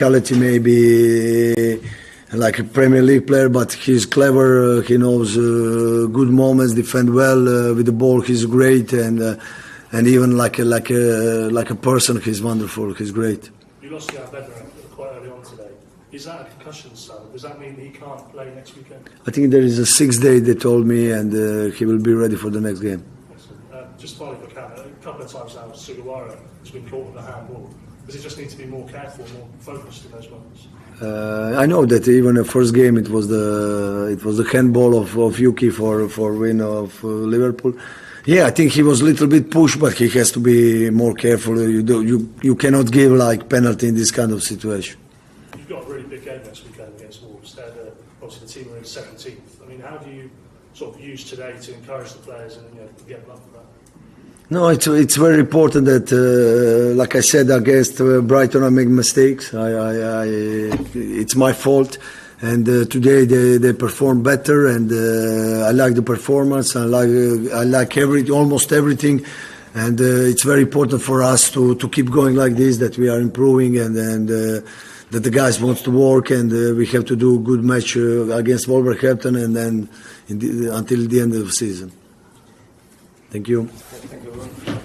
quality maybe like a Premier League player, but he's clever. He knows good moments, defend well with the ball. He's great, and even like a person, he's wonderful. He's great. You lost your Bedner quite early on today. Is that a concussion, son? Does that mean that he can't play next weekend? I think there is a 6 day they told me, and he will be ready for the next game. Just following the camera, a couple of times now, Sugawara has been caught with the handball. Does he just need to be more careful, more focused in those moments? I know that even the first game it was the handball of Yuki for win of Liverpool. Yeah, I think he was a little bit pushed, but he has to be more careful. You cannot give like penalty in this kind of situation. You've got a really big game next weekend against Wolves. They're obviously the team are in 17th. I mean, how do you sort of use today to encourage the players and get them up for that? No, it's very important that, like I said, against Brighton I make mistakes. It's my fault, and today they performed better, and I like the performance. I like almost everything, and it's very important for us to keep going like this. That we are improving, and that the guys want to work, and we have to do a good match against Wolverhampton, and then until the end of the season. Thank you. Thank you.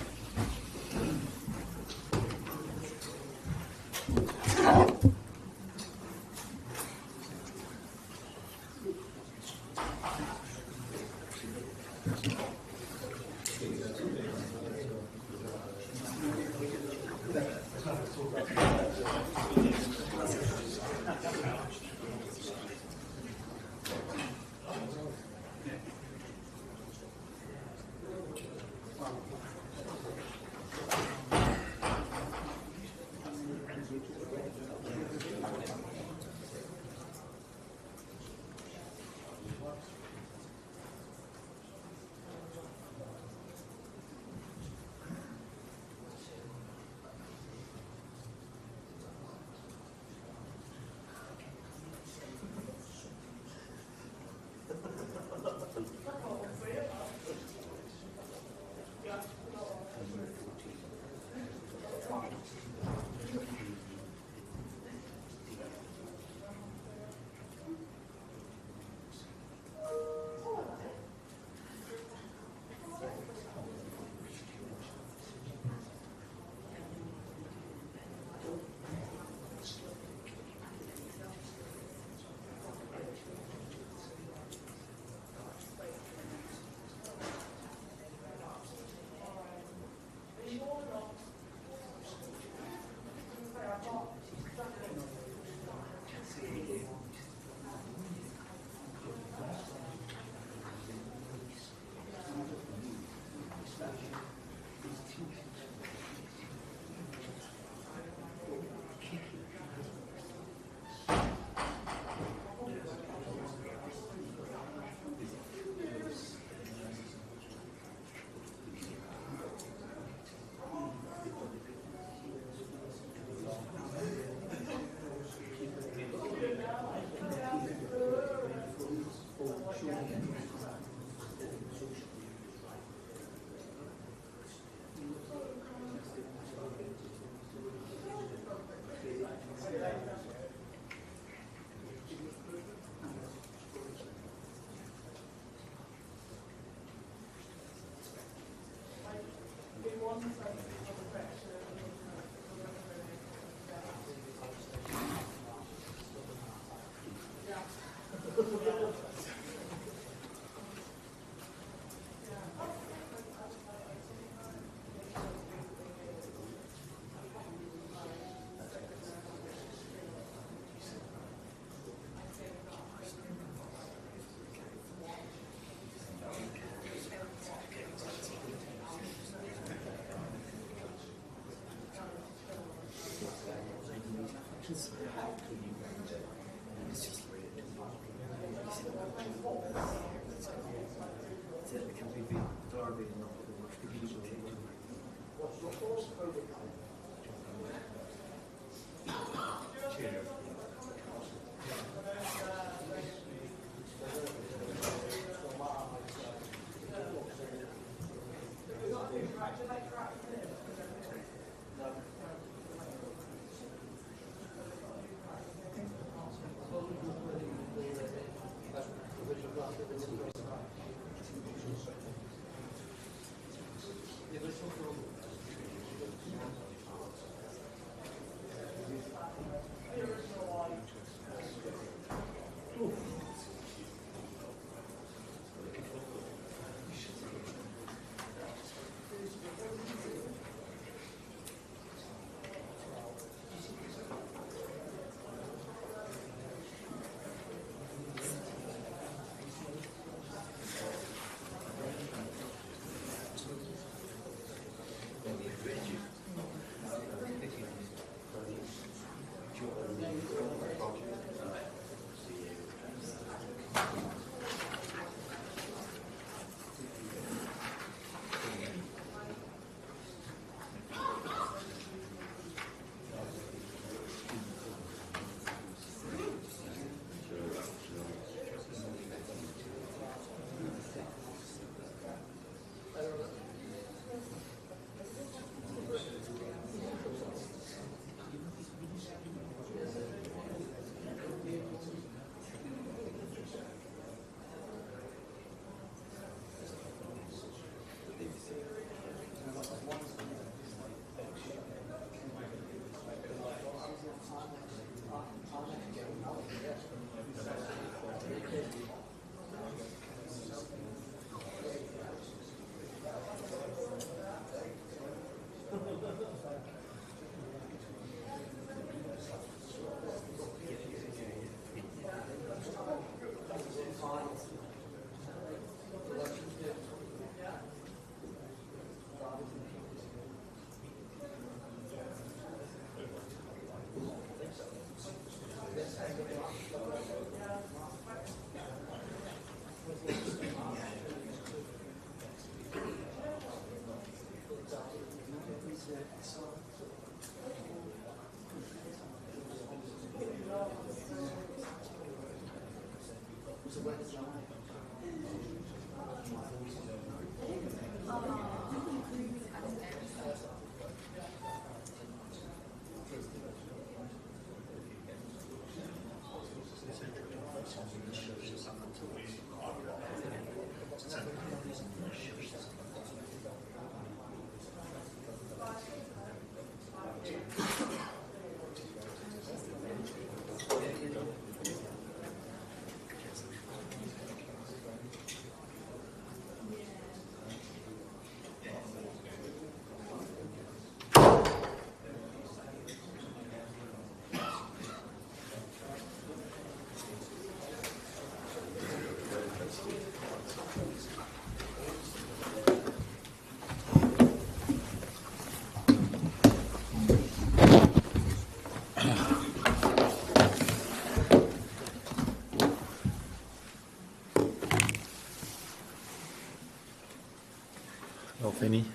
Vinny.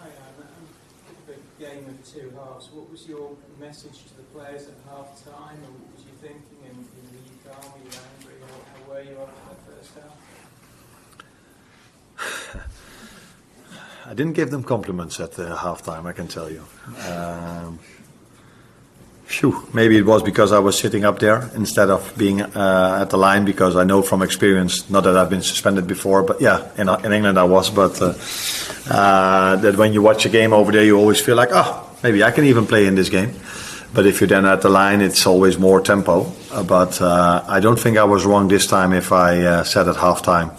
Hi, Arne. The game of two halves. What was your message to the players at half time, and what was you thinking? And were you calm, were you angry, or how were you after that first half? I didn't give them compliments at the halftime, I can tell you. Maybe it was because I was sitting up there instead of being at the line, because I know from experience, not that I've been suspended before, but yeah, in England I was, but that when you watch a game over there, you always feel like, maybe I can even play in this game. But if you're then at the line, it's always more tempo. But I don't think I was wrong this time if I said at halftime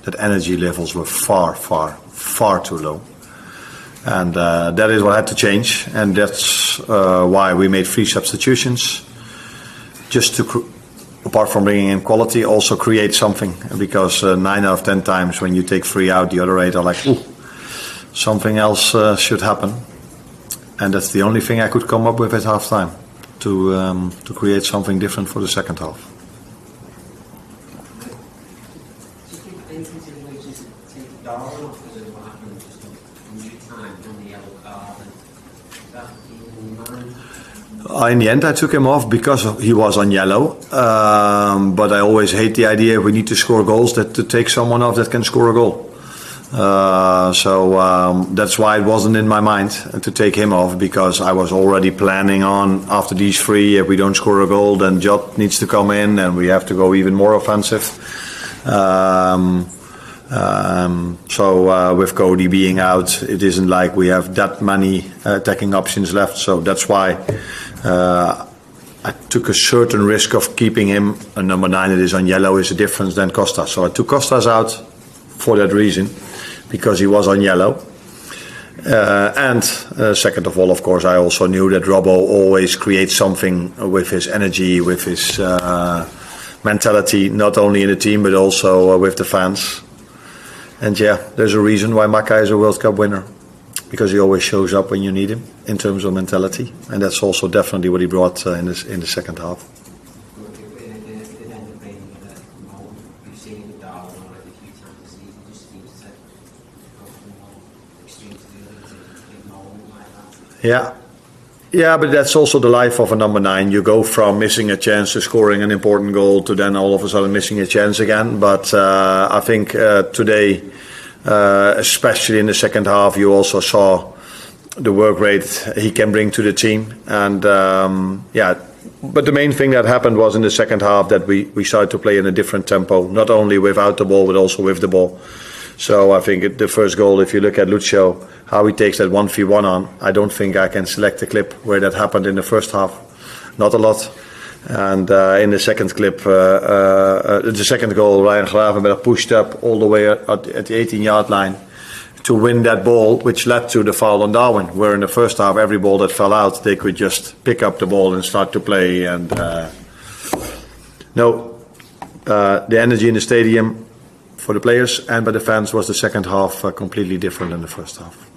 that energy levels were far, far, far too low. And that is what had to change, and that's why we made 3 substitutions, just to, apart from bringing in quality, also create something. Because 9 out of 10 times when you take 3 out, the other 8 are like, ooh, something else should happen. And that's the only thing I could come up with at halftime, to create something different for the second half. In the end, I took him off because he was on yellow. But I always hate the idea if we need to score goals to take someone off that can score a goal. So that's why it wasn't in my mind to take him off, because I was already planning on, after these 3, if we don't score a goal, then Jot needs to come in and we have to go even more offensive. So with Cody being out, it isn't like we have that many attacking options left. So that's why I took a certain risk of keeping him. And number 9, it is on yellow, is a difference than Costa. So I took Costas out for that reason, because he was on yellow. And second of all, of course, I also knew that Robbo always creates something with his energy, with his mentality, not only in the team but also with the fans. And yeah, there's a reason why Maka is a World Cup winner, because he always shows up when you need him in terms of mentality, and that's also definitely what he brought in the second half. Yeah, but that's also the life of a number 9. You go from missing a chance to scoring an important goal to then all of a sudden missing a chance again. But I think today, especially in the second half, you also saw the work rate he can bring to the team. And but the main thing that happened was in the second half that we started to play in a different tempo, not only without the ball but also with the ball. So I think the first goal, if you look at Lucio, how he takes that 1v1 on, I don't think I can select a clip where that happened in the first half. Not a lot. And in the second clip, the second goal, Ryan Gravenberg pushed up all the way at the 18-yard line to win that ball, which led to the foul on Darwin, where in the first half, every ball that fell out, they could just pick up the ball and start to play. And the energy in the stadium for the players and by the fans was the second half completely different than the first half.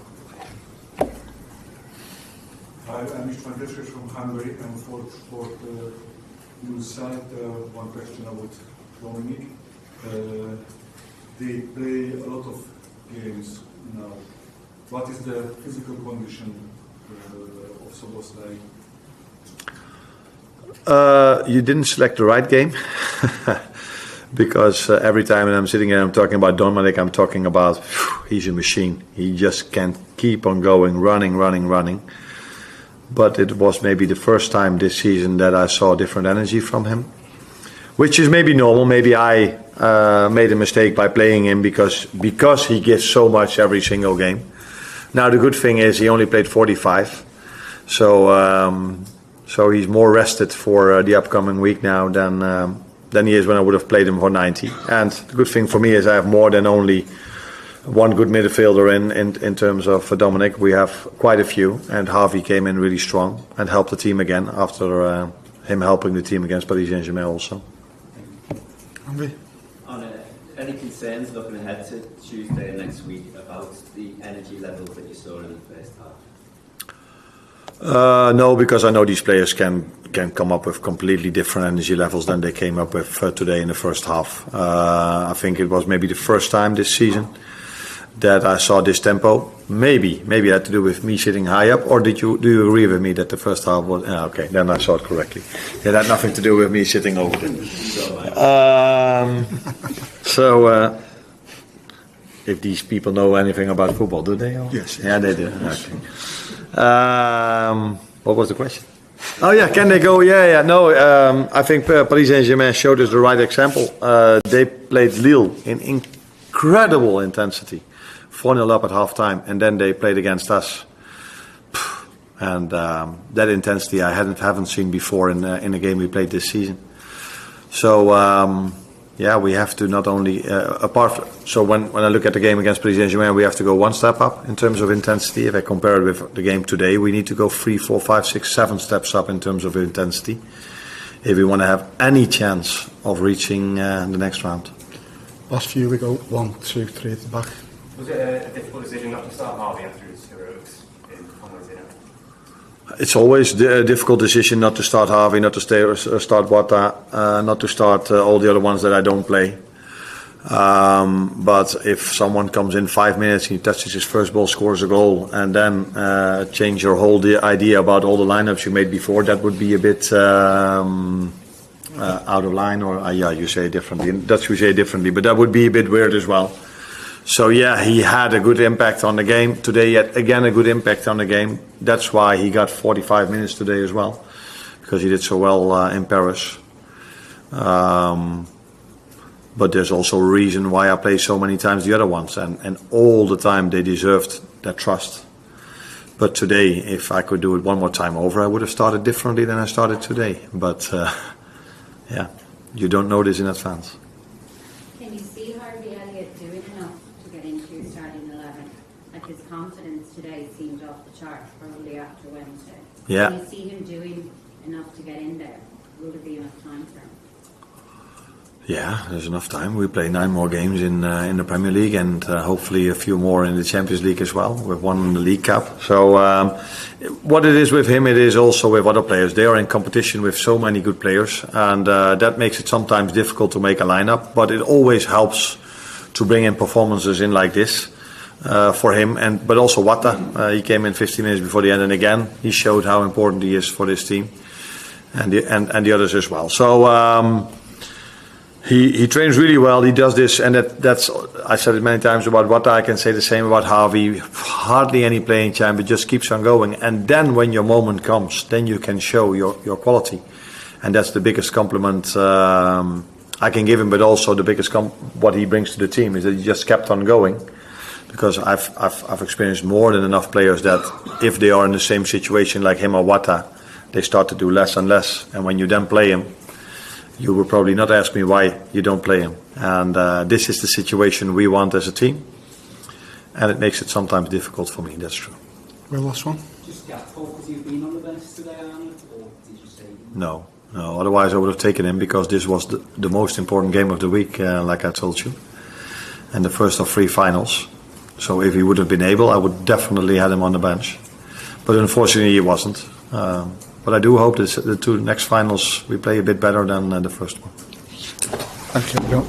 I'm Mr. from Hungary, and for the news side, one question about Dominic. They play a lot of games now. What is the physical condition of Szoboszlai? You didn't select the right game. Because every time I'm sitting here, I'm talking about Dominic, I'm talking about, he's a machine. He just can't keep on going, running. But it was maybe the first time this season that I saw different energy from him. Which is maybe normal. Maybe I made a mistake by playing him because he gives so much every single game. Now the good thing is he only played 45. So he's more rested for the upcoming week now than he is when I would have played him for 90. And the good thing for me is I have more than only one good midfielder in terms of Dominic. We have quite a few, and Harvey came in really strong and helped the team again after him helping the team against Paris Saint-Germain also. Arne, any concerns looking ahead to Tuesday next week about the energy levels that you saw in the first half? No, because I know these players can come up with completely different energy levels than they came up with today in the first half. I think it was maybe the first time this season that I saw this tempo. Maybe it had to do with me sitting high up, or do you agree with me that the first half was? Okay, then I saw it correctly. It had nothing to do with me sitting over there. If these people know anything about football, do they? Yes. Yeah, they do. Okay. What was the question? Oh yeah, can they go? Yeah. No, I think Paris Saint-Germain showed us the right example. They played Lille in incredible intensity, 4-0 up at half time, and then they played against us. And that intensity I haven't seen before in a game we played this season. So we have to not only when I look at the game against Paris Saint-Germain, we have to go one step up in terms of intensity. If I compare it with the game today, we need to go 3, 4, 5, 6, 7 steps up in terms of intensity if we want to have any chance of reaching the next round. Last few we go 1, 2, 3 at the back. Was it a difficult decision not to start Harvey after his heroics in Conway's? It's always a difficult decision not to start Harvey, not to start Wata, not to start all the other ones that I don't play. But if someone comes in 5 minutes, he touches his first ball, scores a goal, and then change your whole idea about all the lineups you made before, that would be a bit out of line, or you say it differently. In Dutch we say it differently, but that would be a bit weird as well. So yeah, he had a good impact on the game today. Yet again, a good impact on the game. That's why he got 45 minutes today as well, because he did so well in Paris. But there's also a reason why I play so many times the other ones, and all the time they deserved that trust. But today, if I could do it one more time over, I would have started differently than I started today. But you don't know this in advance. Can you see Harvey Elliott doing enough to get into your starting 11? Like his confidence today seemed off the charts, probably after Wednesday. Yeah. Can you see him doing enough to get in there? Will there be enough time for him? Yeah, there's enough time. We play 9 more games in the Premier League, and hopefully a few more in the Champions League as well, with one in the League Cup. So what it is with him, it is also with other players. They are in competition with so many good players, and that makes it sometimes difficult to make a lineup, but it always helps to bring in performances in like this for him, but also Wata. He came in 15 minutes before the end, and again he showed how important he is for this team, and the others as well. So He trains really well. He does this, and that's I said it many times about Wata. I can say the same about Harvey. Hardly any playing time, but just keeps on going. And then when your moment comes, then you can show your quality, and that's the biggest compliment I can give him. But also the biggest what he brings to the team is that he just kept on going. Because I've experienced more than enough players that if they are in the same situation like him or Wata, they start to do less and less. And when you then play him, you will probably not ask me why you don't play him. And this is the situation we want as a team. And it makes it sometimes difficult for me, that's true. Well, last one. Just because you've been on the bench today, Arne, or did you say? No. Otherwise I would have taken him, because this was the most important game of the week, like I told you. And the first of 3 finals. So if he would have been able, I would definitely have him on the bench. But unfortunately he wasn't. But I do hope that the 2 next finals we play a bit better than the first one. Thank you.